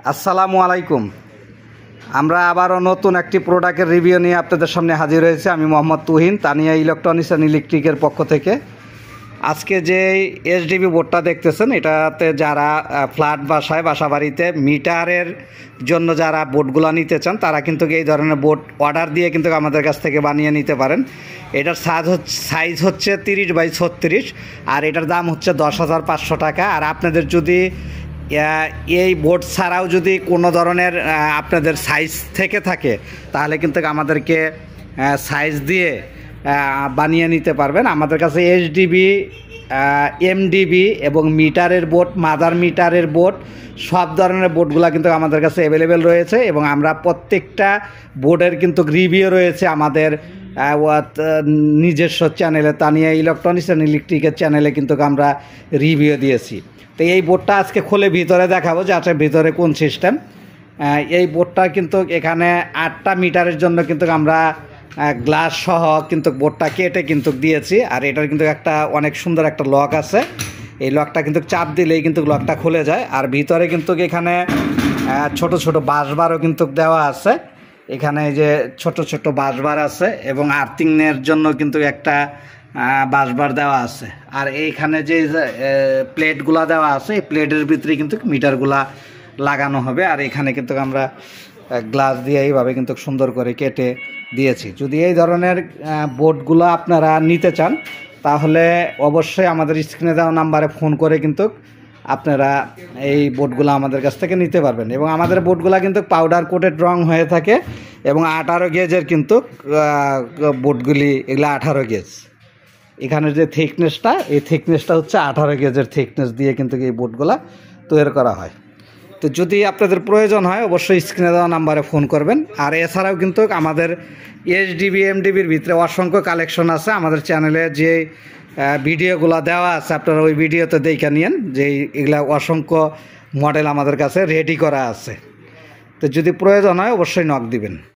আসসালামু আলাইকুম। আমরা আবারও নতুন একটি প্রোডাক্টের রিভিউ নিয়ে আপনাদের সামনে হাজির হয়েছি। আমি মোহাম্মদ তুহিন, তানিয়া ইলেকট্রনিক্স অ্যান্ড ইলেকট্রিকের পক্ষ থেকে। আজকে যে এইচডিবি বোর্ডটা দেখতেছেন, এটাতে যারা ফ্ল্যাট বাসা বাড়িতে মিটারের জন্য যারা বোর্ডগুলো নিতে চান, তারা কিন্তু এই ধরনের বোর্ড অর্ডার দিয়ে কিন্তু আমাদের কাছ থেকে বানিয়ে নিতে পারেন। এটার সাইজ হচ্ছে 30x36, আর এটার দাম হচ্ছে 10,500 টাকা। আর আপনাদের যদি এই বোর্ড ছাড়াও যদি কোনো ধরনের আপনাদের সাইজ থেকে থাকে, তাহলে কিন্তু আমাদেরকে সাইজ দিয়ে বানিয়ে নিতে পারবেন। আমাদের কাছে এইচডিবি, এমডিবি এবং মিটারের বোর্ড, মাদার মিটারের বোর্ড, সব ধরনের বোর্ডগুলো কিন্তু আমাদের কাছে অ্যাভেলেবেল রয়েছে। এবং আমরা প্রত্যেকটা বোর্ডের কিন্তু রিভিউ রয়েছে আমাদের নিজস্ব চ্যানেলে, তানিয়া ইলেকট্রনিক্স অ্যান্ড ইলেকট্রিকের চ্যানেলে কিন্তু আমরা রিভিউ দিয়েছি। তো এই বোর্ডটা আজকে খুলে ভিতরে দেখাবো যে আছে ভিতরে কোন সিস্টেম। এই বোর্ডটা কিন্তু এখানে 8টা মিটারের জন্য কিন্তু আমরা গ্লাস সহ কিন্তু বোর্ডটা কেটে কিন্তু দিয়েছি। আর এটার কিন্তু একটা অনেক সুন্দর একটা লক আছে। এই লকটা কিন্তু চাপ দিলেই কিন্তু লকটা খুলে যায়। আর ভিতরে কিন্তু এখানে ছোট ছোট বাঁশবারও কিন্তু দেওয়া আছে। এখানে যে ছোট ছোট বাঁশবার আছে এবং আর্থিংয়ের জন্য কিন্তু একটা বাঁশবার দেওয়া আছে। আর এইখানে যে প্লেটগুলা দেওয়া আছে, এই প্লেটের ভিতরে কিন্তু মিটারগুলা লাগানো হবে। আর এখানে কিন্তু আমরা গ্লাস দিয়ে এইভাবে কিন্তু সুন্দর করে কেটে দিয়েছি। যদি এই ধরনের বোর্ডগুলো আপনারা নিতে চান, তাহলে অবশ্যই আমাদের স্ক্রিনে দেওয়া নাম্বারে ফোন করে কিন্তু আপনারা এই বোর্ডগুলো আমাদের কাছ থেকে নিতে পারবেন। এবং আমাদের বোর্ডগুলো কিন্তু পাউডার কোটেড রং হয়ে থাকে এবং 18 গেজের কিন্তু বোর্ডগুলি, এগুলো 18 গেজ। এখানের যে থিকনেসটা, এই থিকনেসটা হচ্ছে 18 গেজের থিকনেস দিয়ে কিন্তু এই বোর্ডগুলো তৈরি করা হয়। তো যদি আপনাদের প্রয়োজন হয়, অবশ্যই স্ক্রিনে দেওয়া নাম্বারে ফোন করবেন। আর এছাড়াও কিন্তু আমাদের এইচডিবি, এমডিবির ভিতরে অসংখ্য কালেকশন আছে। আমাদের চ্যানেলে যে ভিডিওগুলো দেওয়া আছে, আপনারা ওই ভিডিওতে দেখে নিন যে এগুলা অসংখ্য মডেল আমাদের কাছে রেডি করা আছে। তো যদি প্রয়োজন হয়, অবশ্যই নক দিবেন।